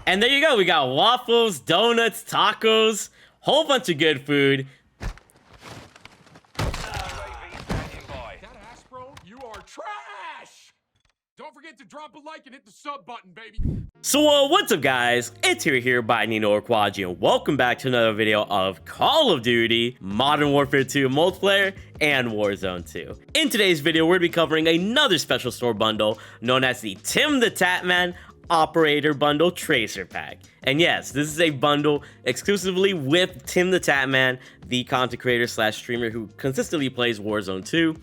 And there you go. We got waffles, donuts, tacos, whole bunch of good food. You are trash! Don't forget to drop a like and hit the sub button, baby. So what's up guys, it's here by Nino or Quadgy, and welcome back to another video of Call of Duty, Modern Warfare 2 multiplayer, and Warzone 2. In today's video, we're going to be covering another special store bundle known as the TIMTHETATMAN Operator Bundle Tracer Pack. And yes, this is a bundle exclusively with TIMTHETATMAN, the content creator slash streamer who consistently plays Warzone 2.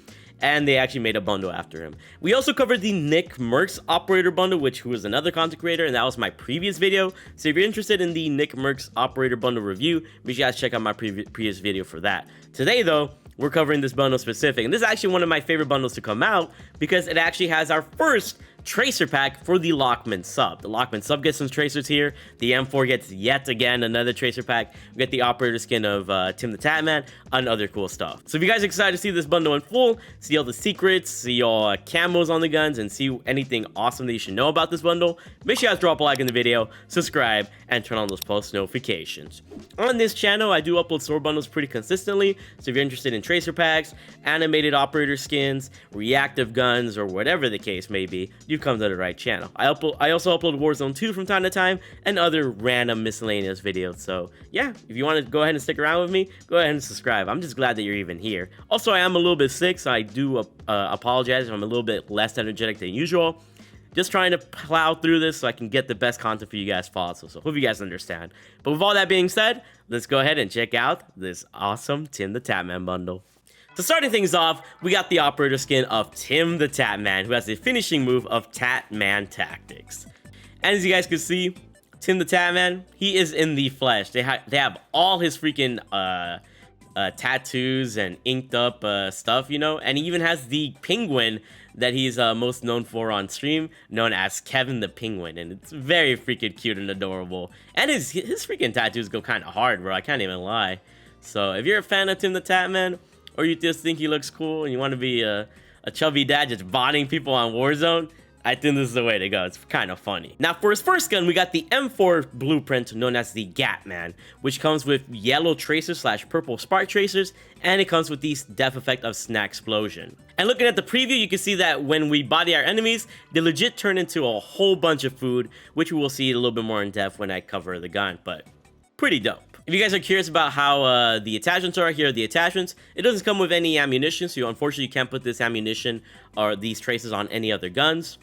And they actually made a bundle after him. We also covered the NICKMERCS Operator Bundle, who was another content creator, and that was my previous video. So if you're interested in the NICKMERCS Operator Bundle review, make sure you guys check out my previous video for that. Today, though, we're covering this bundle specific, and this is actually one of my favorite bundles to come out because it actually has our first tracer pack for the Lachmann sub. The Lachmann sub gets some tracers here. The M4 gets yet again another tracer pack. We get the operator skin of TIMTHETATMAN and other cool stuff. So if you guys are excited to see this bundle in full, see all the secrets, see all camos on the guns, and see anything awesome that you should know about this bundle, make sure you guys drop a like in the video, subscribe, and turn on those post notifications. On this channel, I do upload store bundles pretty consistently, so if you're interested in tracer packs, animated operator skins, reactive guns, or whatever the case may be, you've come to the right channel. I also upload Warzone 2 from time to time and other random miscellaneous videos. So yeah, if you want to go ahead and stick around with me, go ahead and subscribe. I'm just glad that you're even here. Also, I am a little bit sick, so I do apologize if I'm a little bit less energetic than usual. Just trying to plow through this so I can get the best content for you guys possible. So hope you guys understand. But with all that being said, let's go ahead and check out this awesome TIMTHETATMAN bundle. So starting things off, we got the operator skin of TIMTHETATMAN, who has the finishing move of TATMAN Tactics. And as you guys can see, TIMTHETATMAN, he is in the flesh. They have all his freaking tattoos and inked up stuff, you know, and he even has the penguin that he's most known for on stream, known as Kevin the Penguin, and it's very freaking cute and adorable. And his freaking tattoos go kind of hard, bro. I can't even lie. So if you're a fan of TIMTHETATMAN, or you just think he looks cool and you want to be a chubby dad just botting people on Warzone, I think this is the way to go. It's kind of funny. Now for his first gun, we got the M4 blueprint known as the Gatman, which comes with yellow tracers slash purple spark tracers, and it comes with the death effect of snacksplosion. And looking at the preview, you can see that when we body our enemies, they legit turn into a whole bunch of food, which we will see a little bit more in depth when I cover the gun, but pretty dope. If you guys are curious about how the attachments are, here are the attachments. It doesn't come with any ammunition, so unfortunately you can't put this ammunition or these traces on any other guns.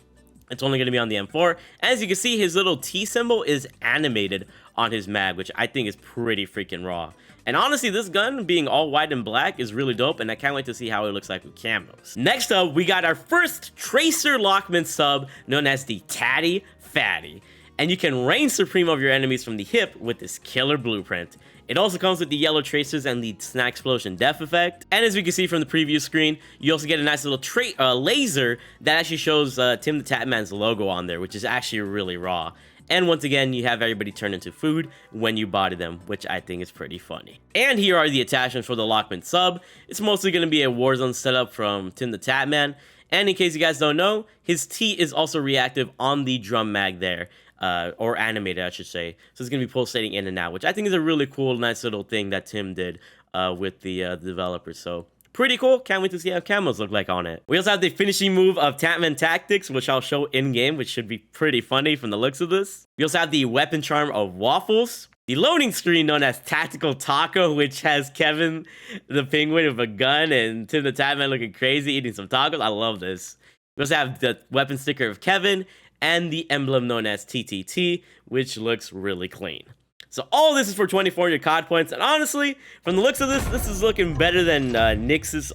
It's only going to be on the M4. As you can see, his little T symbol is animated on his mag, which I think is pretty freaking raw. And honestly, this gun being all white and black is really dope, and I can't wait to see how it looks like with camos. Next up, we got our first Tracer Lachmann sub, known as the Tatty Fatty. And you can reign supreme over your enemies from the hip with this killer blueprint. It also comes with the yellow tracers and the snacksplosion death effect. And as we can see from the preview screen, you also get a nice little laser that actually shows TIMTHETATMAN's logo on there, which is actually really raw. And once again, you have everybody turn into food when you body them, which I think is pretty funny. And here are the attachments for the Lachmann sub. It's mostly going to be a Warzone setup from TIMTHETATMAN. And in case you guys don't know, his T is also reactive on the drum mag there. Or animated, I should say. So it's going to be pulsating in and out, which I think is a really cool, nice little thing that Tim did with the developers. So pretty cool. Can't wait to see how camos look like on it. We also have the finishing move of TATMAN Tactics, which I'll show in-game, which should be pretty funny from the looks of this. We also have the weapon charm of Waffles. The loading screen known as Tactical Taco, which has Kevin the Penguin with a gun and TIMTHETATMAN looking crazy eating some tacos. I love this. We also have the weapon sticker of Kevin and the emblem known as TTT, which looks really clean. So all this is for 2,400 COD points, and honestly, from the looks of this is looking better than Nyx's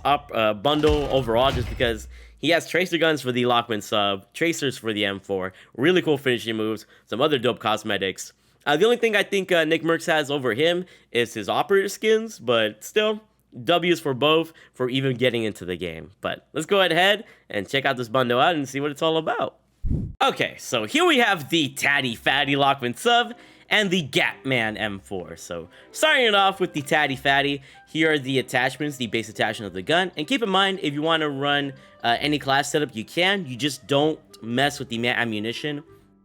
bundle overall, just because he has tracer guns for the Lachmann sub, tracers for the M4, really cool finishing moves, some other dope cosmetics. The only thing I think NICKMERCS has over him is his operator skins, but still, W's for both for even getting into the game. But let's go ahead and check out this bundle out and see what it's all about. Okay, so here we have the Tatty Fatty Lachmann sub and the Gatman M4. So starting it off with the Tatty Fatty, here are the attachments, the base attachment of the gun. And keep in mind, if you want to run any class setup, you can. You just don't mess with the ammunition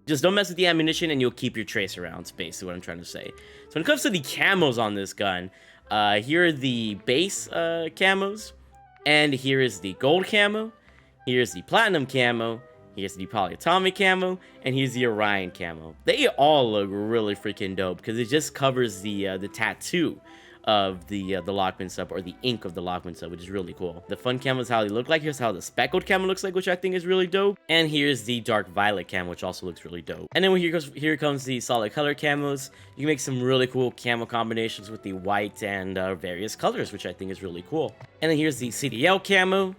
Just don't mess with the ammunition and you'll keep your tracer rounds, basically what I'm trying to say. So when it comes to the camos on this gun, here are the base camos, and here is the gold camo, here's the platinum camo, here's the polyatomic camo, and here's the Orion camo. They all look really freaking dope because it just covers the tattoo of the Lachmann sub, or the ink of the Lachmann sub, which is really cool. The fun camo is how they look like. Here's how the speckled camo looks like, which I think is really dope. And here's the dark violet camo, which also looks really dope. And then here comes the solid color camos. You can make some really cool camo combinations with the white and various colors, which I think is really cool. And then here's the CDL camo.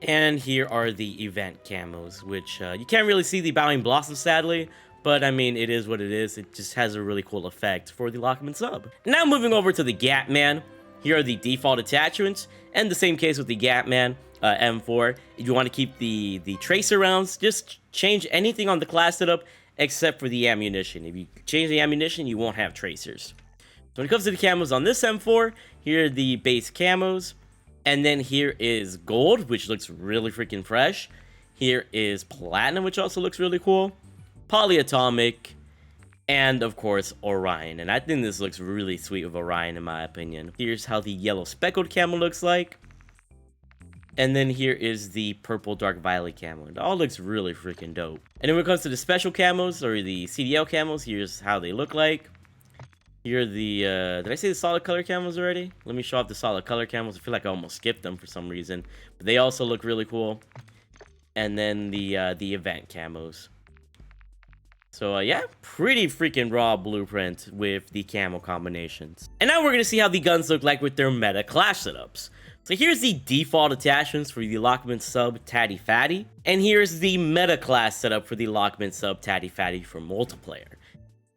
And here are the event camos, which you can't really see the Bowing Blossom, sadly. But, I mean, it is what it is. It just has a really cool effect for the Lachmann sub. Now, moving over to the Gatman. Here are the default attachments. And the same case with the Gatman M4. If you want to keep the tracer rounds, just change anything on the class setup except for the ammunition. If you change the ammunition, you won't have tracers. So when it comes to the camos on this M4, here are the base camos. And then here is gold, which looks really freaking fresh. Here is platinum, which also looks really cool. Polyatomic, and of course Orion, and I think this looks really sweet with Orion in my opinion. Here's how the yellow speckled camo looks like, and then here is the purple dark violet camo. It all looks really freaking dope. And then when it comes to the special camos, or the CDL camos, here's how they look like. Here are the did I say the solid color camos already? Let me show off the solid color camos. I feel like I almost skipped them for some reason, but they also look really cool. And then the event camos. So, yeah, pretty freaking raw blueprint with the camo combinations. And now we're going to see how the guns look like with their meta class setups. So here's the default attachments for the Lachmann sub Tatty Fatty. And here's the meta class setup for the Lachmann sub Tatty Fatty for multiplayer.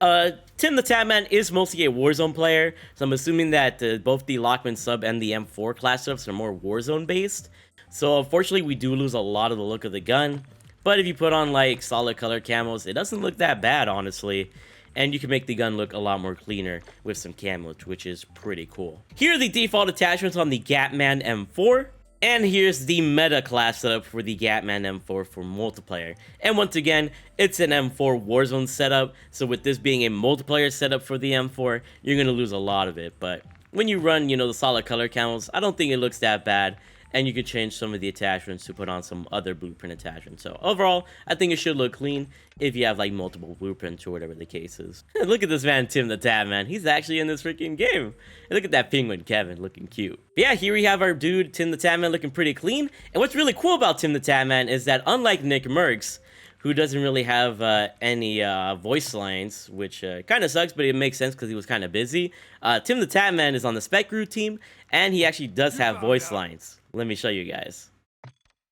TIMTHETATMAN is mostly a Warzone player, so I'm assuming that both the Lachmann sub and the M4 class setups are more Warzone based. So unfortunately, we do lose a lot of the look of the gun. But if you put on like solid color camos, it doesn't look that bad, honestly. And you can make the gun look a lot more cleaner with some camos, which is pretty cool. Here are the default attachments on the Gatman M4. And here's the meta class setup for the Gatman M4 for multiplayer. And once again, it's an M4 Warzone setup. So with this being a multiplayer setup for the M4, you're going to lose a lot of it. But when you run, you know, the solid color camos, I don't think it looks that bad. And you could change some of the attachments to put on some other blueprint attachments. So overall, I think it should look clean if you have like multiple blueprints or whatever the case is. Look at this man, TIMTHETATMAN. He's actually in this freaking game. And look at that penguin, Kevin, looking cute. But yeah, here we have our dude, TIMTHETATMAN, looking pretty clean. And what's really cool about TIMTHETATMAN is that unlike NICKMERCS, who doesn't really have any voice lines, which kind of sucks, but it makes sense because he was kind of busy. TIMTHETATMAN is on the Spec Crew team, and he actually does have voice lines. Let me show you guys.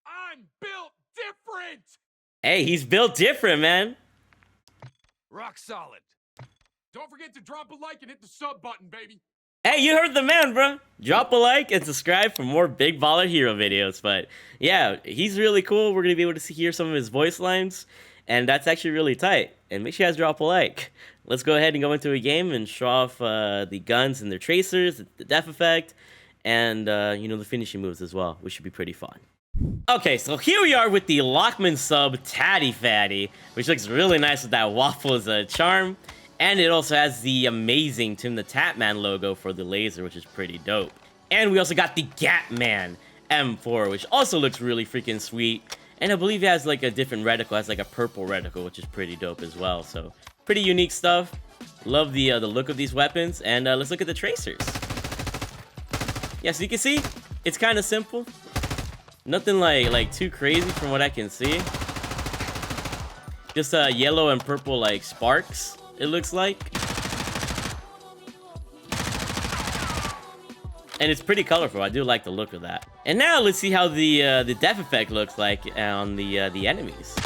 I'm built different. Hey, he's built different, man. Rock solid. Don't forget to drop a like and hit the sub button, baby. Hey, you heard the man, bro. Drop a like and subscribe for more Big Baller Hero videos. But yeah, he's really cool. We're gonna be able to hear some of his voice lines, and that's actually really tight. And make sure you guys drop a like. Let's go ahead and go into a game and show off the guns and their tracers, the depth effect, and you know, the finishing moves as well, which should be pretty fun. Okay, so here we are with the Lachmann sub Tatty Fatty, which looks really nice with that WAFFLES charm. And it also has the amazing TIMTHETATMAN logo for the laser, which is pretty dope. And we also got the Gatman M4, which also looks really freaking sweet. And I believe it has like a different reticle, it has like a purple reticle, which is pretty dope as well. So pretty unique stuff. Love the look of these weapons. And let's look at the tracers. Yeah, so you can see, it's kind of simple. Nothing like too crazy from what I can see. Just yellow and purple like sparks, it looks like. And it's pretty colorful. I do like the look of that. And now let's see how the depth effect looks like on the enemies.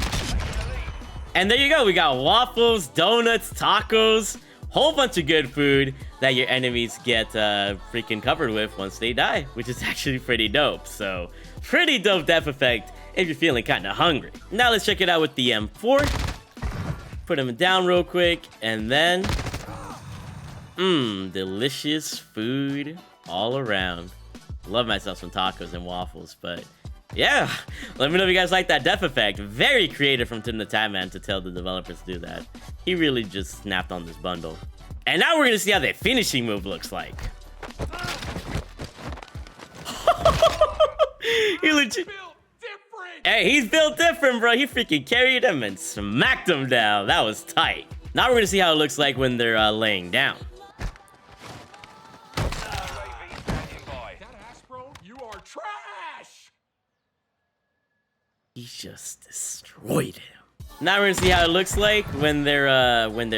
And there you go. We got waffles, donuts, tacos, whole bunch of good food that your enemies get freaking covered with once they die, which is actually pretty dope. So pretty dope depth effect if you're feeling kind of hungry. Now let's check it out with the M4. Put them down real quick, and then delicious food all around. Love myself some tacos and waffles, but Yeah, let me know if you guys like that death effect. Very creative from TIMTHETATMAN to tell the developers to do that. He really just snapped on this bundle. And now we're gonna see how the finishing move looks like. He legit. Hey, he's built different, bro. He freaking carried him and smacked him down. That was tight. Now we're gonna see how it looks like when they're laying down. You are trash. He just destroyed him. Now we're gonna see how it looks like when they're when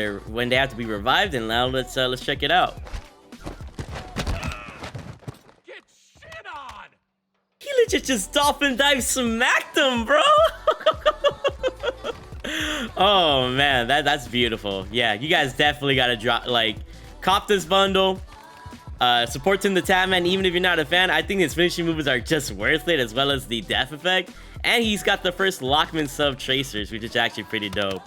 they have to be revived, and now let's check it out. Get shit on. He legit just dolphin dive smacked him, bro. Oh man, that's beautiful. Yeah, you guys definitely gotta cop this bundle. Support TIMTHETATMAN, even if you're not a fan. I think his finishing moves are just worth it, as well as the death effect. And he's got the first Lachmann sub tracers, which is actually pretty dope.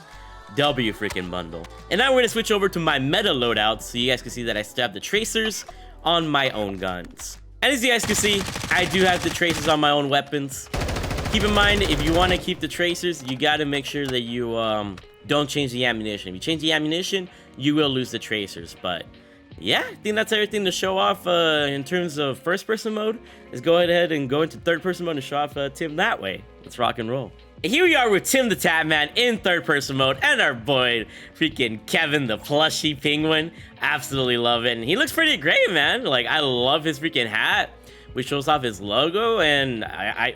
W freaking bundle. And now we're gonna switch over to my meta loadout, so you guys can see that I still have the tracers on my own guns. And as you guys can see, I do have the tracers on my own weapons. Keep in mind, if you want to keep the tracers, you got to make sure that you don't change the ammunition. If you change the ammunition, you will lose the tracers. But yeah, I think that's everything to show off in terms of first-person mode. Let's go ahead and go into third-person mode and show off Tim that way. Let's rock and roll. And here we are with TIMTHETATMAN in third-person mode, and our boy, freaking Kevin the plushy penguin. Absolutely love it, and he looks pretty great, man. Like, I love his freaking hat, which shows off his logo, and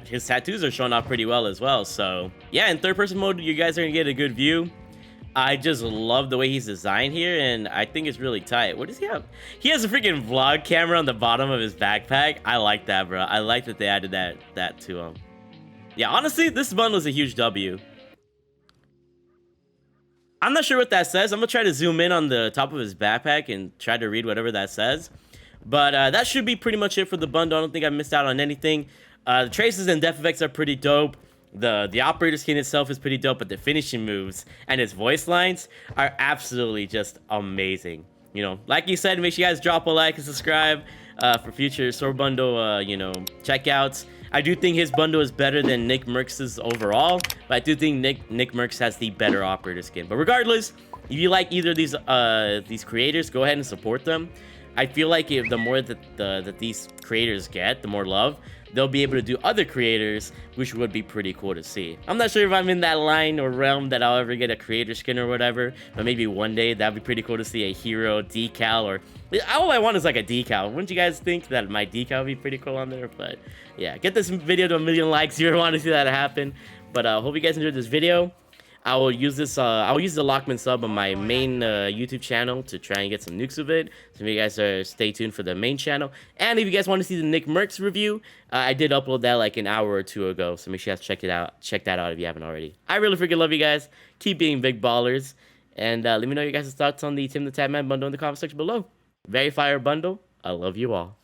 his tattoos are showing off pretty well as well. So yeah, in third-person mode, you guys are gonna get a good view. I just love the way he's designed here, and I think it's really tight. What does he have? He has a freaking vlog camera on the bottom of his backpack. I like that, bro. I like that they added that to him. Yeah, honestly, this bundle is a huge W. I'm not sure what that says. I'm gonna try to zoom in on the top of his backpack and try to read whatever that says. But that should be pretty much it for the bundle. I don't think I missed out on anything. The traces and death effects are pretty dope. The operator skin itself is pretty dope, but the finishing moves and his voice lines are absolutely just amazing. You know, like you said, make sure you guys drop a like and subscribe for future sword bundle, you know, checkouts. I do think his bundle is better than NICKMERCS' overall, but I do think NICKMERCS has the better operator skin. But regardless, if you like either of these creators, go ahead and support them. I feel like if the more that these creators get, the more love, they'll be able to do other creators, which would be pretty cool to see. I'm not sure if I'm in that line or realm that I'll ever get a creator skin or whatever, but maybe one day that'd be pretty cool to see a hero decal, or all I want is like a decal. Wouldn't you guys think that my decal would be pretty cool on there? But yeah, get this video to 1 million likes if you ever want to see that happen. But hope you guys enjoyed this video. I will use this. I will use the Lachmann sub on my main YouTube channel to try and get some nukes of it. So if you guys stay tuned for the main channel. And if you guys want to see the NICKMERCS review, I did upload that like an hour or two ago. So make sure you guys check it out. Check that out if you haven't already. I really freaking love you guys. Keep being big ballers. And let me know your guys' thoughts on the TIMTHETATMAN bundle in the comment section below. Very fire bundle. I love you all.